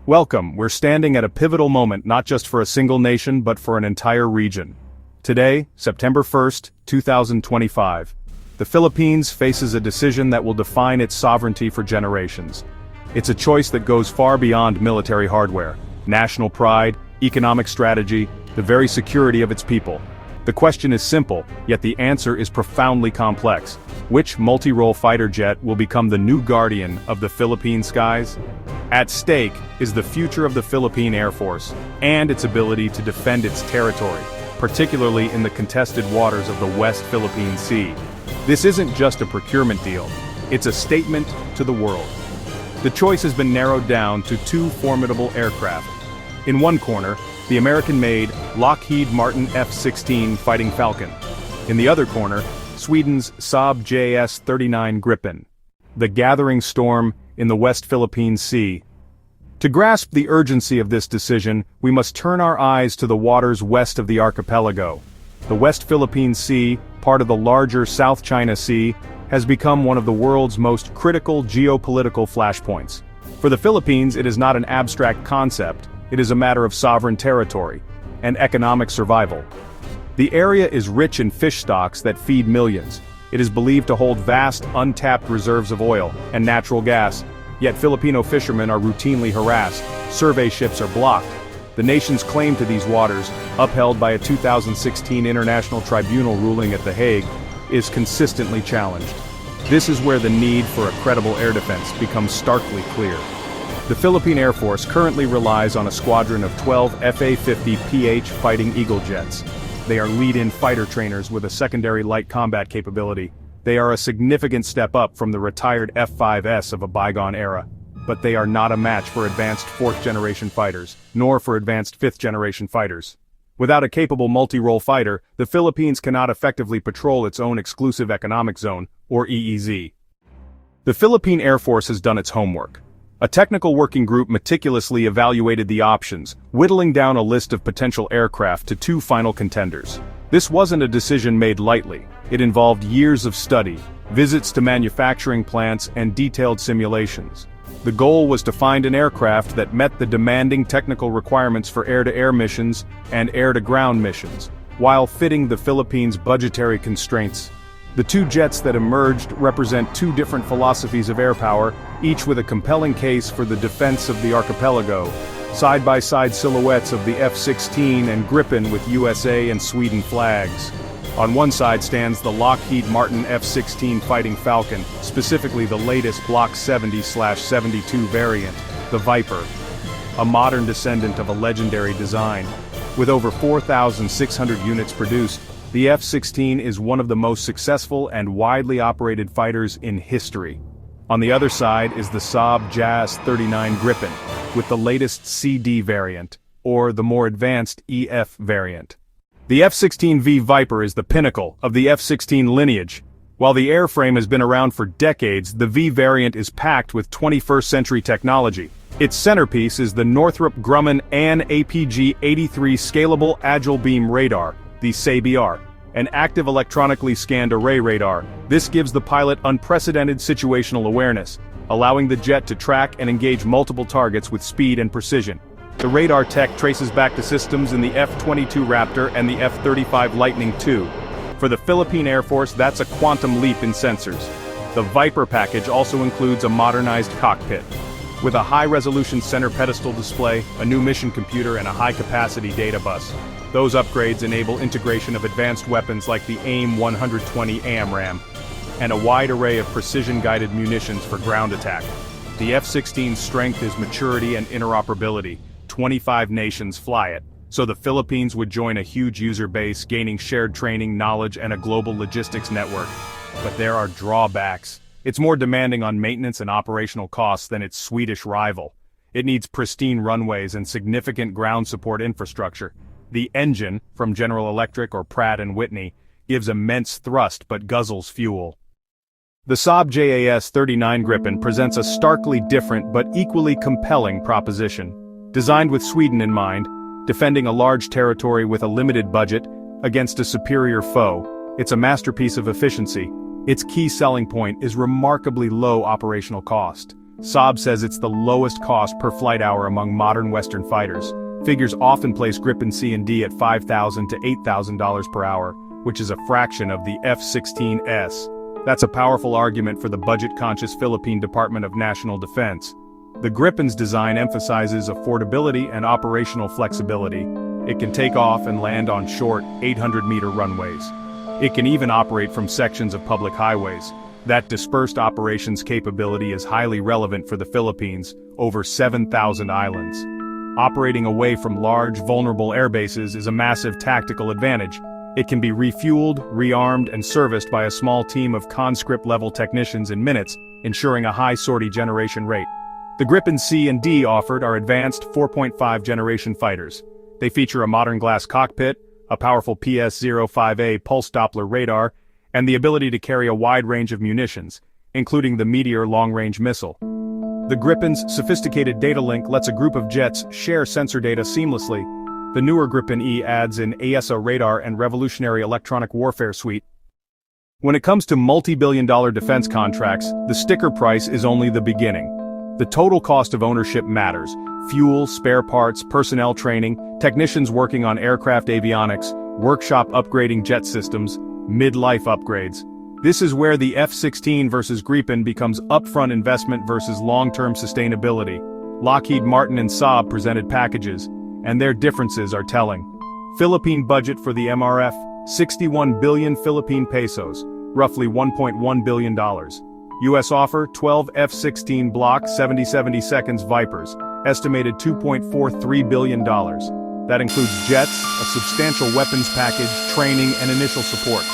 Welcome, we're standing at a pivotal moment not just for a single nation but for an entire region. Today, September 1st, 2025, the Philippines faces a decision that will define its sovereignty for generations. It's a choice that goes far beyond military hardware, national pride, economic strategy, the very security of its people. The question is simple, yet the answer is profoundly complex. Which multirole fighter jet will become the new guardian of the Philippine skies? At stake is the future of the Philippine Air Force, and its ability to defend its territory, particularly in the contested waters of the West Philippine Sea. This isn't just a procurement deal, it's a statement to the world. The choice has been narrowed down to two formidable aircraft. In one corner, the American-made Lockheed Martin F-16 fighting Falcon. In the other corner, Sweden's Saab JS-39 Gripen. The gathering storm in the West Philippine Sea. To grasp the urgency of this decision, we must turn our eyes to the waters west of the archipelago. The West Philippine Sea, part of the larger South China Sea, has become one of the world's most critical geopolitical flashpoints. For the Philippines, it is not an abstract concept, it is a matter of sovereign territory and economic survival. The area is rich in fish stocks that feed millions. It is believed to hold vast, untapped reserves of oil and natural gas, yet Filipino fishermen are routinely harassed, survey ships are blocked. The nation's claim to these waters, upheld by a 2016 International Tribunal ruling at The Hague, is consistently challenged. This is where the need for a credible air defense becomes starkly clear. The Philippine Air Force currently relies on a squadron of 12 FA-50PH Fighting Eagle jets. They are lead-in fighter trainers with a secondary light combat capability. They are a significant step up from the retired F-5S of a bygone era. But they are not a match for advanced fourth-generation fighters, nor for advanced fifth-generation fighters. Without a capable multi-role fighter, the Philippines cannot effectively patrol its own exclusive economic zone, or EEZ. The Philippine Air Force has done its homework. A technical working group meticulously evaluated the options, whittling down a list of potential aircraft to two final contenders. This wasn't a decision made lightly. It involved years of study, visits to manufacturing plants, and detailed simulations. The goal was to find an aircraft that met the demanding technical requirements for air-to-air missions and air-to-ground missions, while fitting the Philippines' budgetary constraints. The two jets that emerged represent two different philosophies of air power, each with a compelling case for the defense of the archipelago. Side-by-side silhouettes of the F-16 and Gripen with USA and Sweden flags. On one side stands the Lockheed Martin F-16 Fighting Falcon, specifically the latest Block 70/72 variant, the Viper. A modern descendant of a legendary design. With over 4,600 units produced, the F-16 is one of the most successful and widely operated fighters in history. On the other side is the Saab JS-39 Gripen, with the latest CD variant, or the more advanced EF variant. The F-16V Viper is the pinnacle of the F-16 lineage. While the airframe has been around for decades, the V variant is packed with 21st-century technology. Its centerpiece is the Northrop Grumman AN APG-83 Scalable Agile Beam Radar, the SABR, an active electronically scanned array radar. This gives the pilot unprecedented situational awareness, allowing the jet to track and engage multiple targets with speed and precision. The radar tech traces back to systems in the F-22 Raptor and the F-35 Lightning II. For the Philippine Air Force, that's a quantum leap in sensors. The Viper package also includes a modernized cockpit. With a high-resolution center pedestal display, a new mission computer, and a high-capacity data bus. Those upgrades enable integration of advanced weapons like the AIM-120 AMRAAM, and a wide array of precision-guided munitions for ground attack. The F-16's strength is maturity and interoperability. 25 nations fly it, so the Philippines would join a huge user base, gaining shared training, knowledge, and a global logistics network. But there are drawbacks. It's more demanding on maintenance and operational costs than its Swedish rival. It needs pristine runways and significant ground support infrastructure. The engine, from General Electric or Pratt & Whitney, gives immense thrust but guzzles fuel. The Saab JS-39 Gripen presents a starkly different but equally compelling proposition. Designed with Sweden in mind, defending a large territory with a limited budget against a superior foe, it's a masterpiece of efficiency. Its key selling point is remarkably low operational cost. Saab says it's the lowest cost per flight hour among modern Western fighters. Figures often place Gripen C and D at $5,000 to $8,000 per hour, which is a fraction of the F-16S. That's a powerful argument for the budget-conscious Philippine Department of National Defense. The Gripen's design emphasizes affordability and operational flexibility. It can take off and land on short, 800-meter runways. It can even operate from sections of public highways. That dispersed operations capability is highly relevant for the Philippines, over 7,000 islands. Operating away from large, vulnerable airbases is a massive tactical advantage. It can be refueled, rearmed, and serviced by a small team of conscript-level technicians in minutes, ensuring a high sortie generation rate. The Gripen C and D offered are advanced 4.5 generation fighters. They feature a modern glass cockpit, a powerful PS-05A pulse Doppler radar, and the ability to carry a wide range of munitions, including the Meteor long-range missile. The Gripen's sophisticated data link lets a group of jets share sensor data seamlessly. The newer Gripen E adds an AESA radar and revolutionary electronic warfare suite. When it comes to multi-billion-dollar defense contracts, the sticker price is only the beginning. The total cost of ownership matters: fuel, spare parts, personnel training, technicians working on aircraft avionics, workshop upgrading jet systems, mid-life upgrades. This is where the F-16 versus Gripen becomes upfront investment versus long-term sustainability. Lockheed Martin and Saab presented packages, and their differences are telling. Philippine budget for the MRF, 61 billion Philippine pesos, roughly $1.1 billion. U.S. offer, 12 F-16 Block 70-70 seconds Vipers, estimated $2.43 billion. That includes jets, a substantial weapons package, training, and initial support.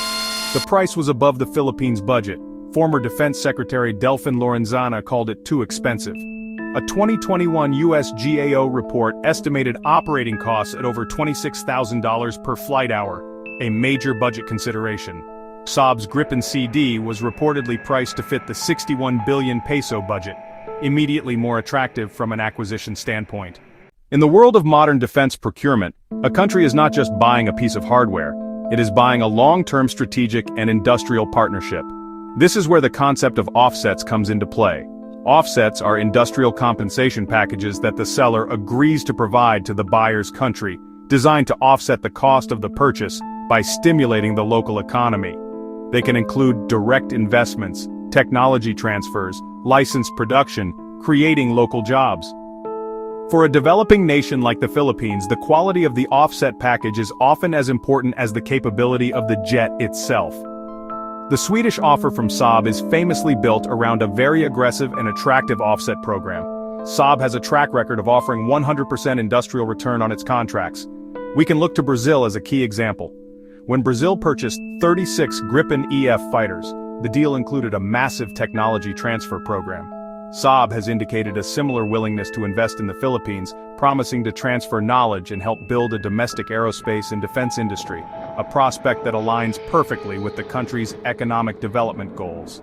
The price was above the Philippines' budget. Former Defense Secretary Delfin Lorenzana called it too expensive. A 2021 U.S. GAO report estimated operating costs at over $26,000 per flight hour, a major budget consideration. Saab's Gripen CD was reportedly priced to fit the 61 billion peso budget, immediately more attractive from an acquisition standpoint. In the world of modern defense procurement, a country is not just buying a piece of hardware, it is buying a long-term strategic and industrial partnership. This is where the concept of offsets comes into play. Offsets are industrial compensation packages that the seller agrees to provide to the buyer's country, designed to offset the cost of the purchase by stimulating the local economy. They can include direct investments, technology transfers, licensed production, creating local jobs. For a developing nation like the Philippines, the quality of the offset package is often as important as the capability of the jet itself. The Swedish offer from Saab is famously built around a very aggressive and attractive offset program. Saab has a track record of offering 100% industrial return on its contracts. We can look to Brazil as a key example. When Brazil purchased 36 Gripen EF fighters, the deal included a massive technology transfer program. Saab has indicated a similar willingness to invest in the Philippines, promising to transfer knowledge and help build a domestic aerospace and defense industry, a prospect that aligns perfectly with the country's economic development goals.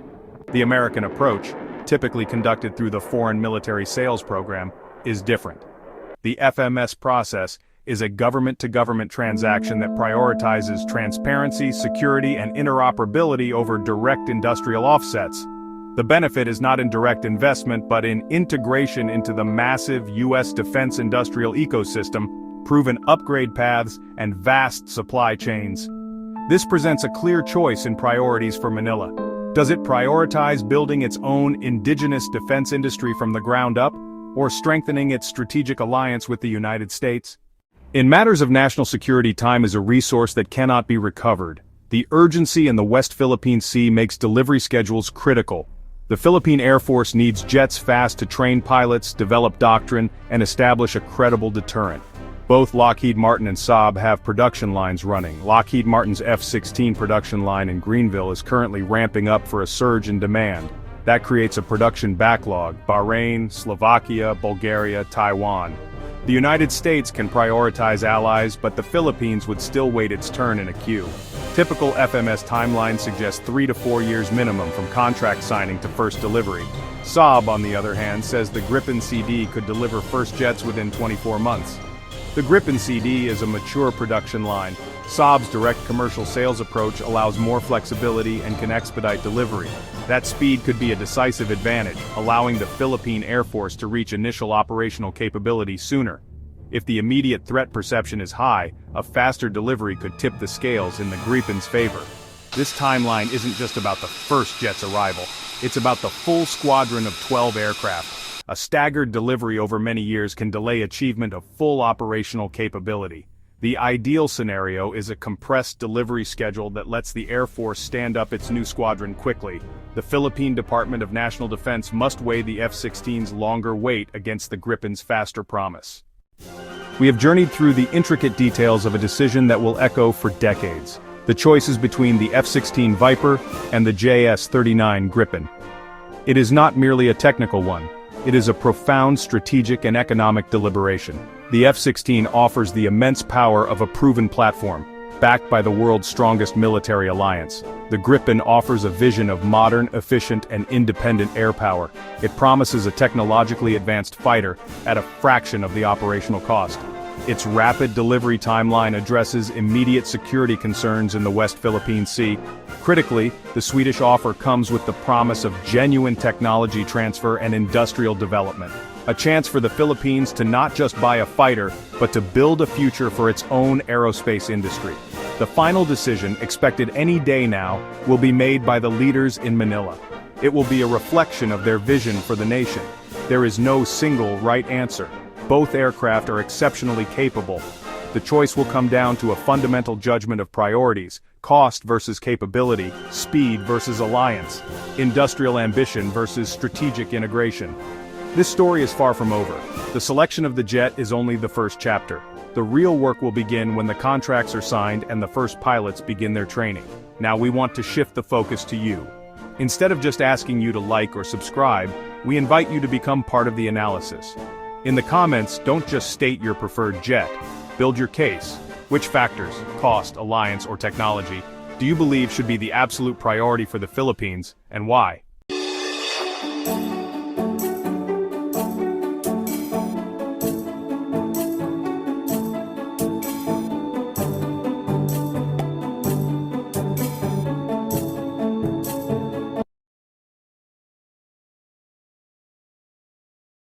The American approach, typically conducted through the Foreign Military Sales Program, is different. The FMS process is a government-to-government transaction that prioritizes transparency, security, and interoperability over direct industrial offsets. The benefit is not in direct investment but in integration into the massive U.S. defense industrial ecosystem, proven upgrade paths, and vast supply chains. This presents a clear choice in priorities for Manila. Does it prioritize building its own indigenous defense industry from the ground up, or strengthening its strategic alliance with the United States? In matters of national security, time is a resource that cannot be recovered. The urgency in the West Philippine Sea makes delivery schedules critical. The Philippine Air Force needs jets fast to train pilots, develop doctrine, and establish a credible deterrent. Both Lockheed Martin and Saab have production lines running. Lockheed Martin's F-16 production line in Greenville is currently ramping up for a surge in demand. That creates a production backlog: Bahrain, Slovakia, Bulgaria, Taiwan. The United States can prioritize allies, but the Philippines would still wait its turn in a queue. Typical FMS timeline suggests 3 to 4 years minimum from contract signing to first delivery. Saab, on the other hand, says the Gripen CD could deliver first jets within 24 months. The Gripen CD is a mature production line, Saab's direct commercial sales approach allows more flexibility and can expedite delivery. That speed could be a decisive advantage, allowing the Philippine Air Force to reach initial operational capability sooner. If the immediate threat perception is high, a faster delivery could tip the scales in the Gripen's favor. This timeline isn't just about the first jet's arrival, it's about the full squadron of 12 aircraft. A staggered delivery over many years can delay achievement of full operational capability. The ideal scenario is a compressed delivery schedule that lets the Air Force stand up its new squadron quickly. The Philippine Department of National Defense must weigh the F-16's longer wait against the Gripen's faster promise. We have journeyed through the intricate details of a decision that will echo for decades. The choices between the F-16 Viper and the JS-39 Gripen. It is not merely a technical one. It is a profound strategic and economic deliberation. The F-16 offers the immense power of a proven platform, backed by the world's strongest military alliance. The Gripen offers a vision of modern, efficient, and independent air power. It promises a technologically advanced fighter at a fraction of the operational cost. Its rapid delivery timeline addresses immediate security concerns in the West Philippine Sea. Critically, the Swedish offer comes with the promise of genuine technology transfer and industrial development. A chance for the Philippines to not just buy a fighter, but to build a future for its own aerospace industry. The final decision, expected any day now, will be made by the leaders in Manila. It will be a reflection of their vision for the nation. There is no single right answer. Both aircraft are exceptionally capable. The choice will come down to a fundamental judgment of priorities: cost versus capability, speed versus alliance, industrial ambition versus strategic integration. This story is far from over. The selection of the jet is only the first chapter. The real work will begin when the contracts are signed and the first pilots begin their training. Now we want to shift the focus to you. Instead of just asking you to like or subscribe, we invite you to become part of the analysis. In the comments, don't just state your preferred jet. Build your case. Which factors, cost, alliance, or technology, do you believe should be the absolute priority for the Philippines, and why?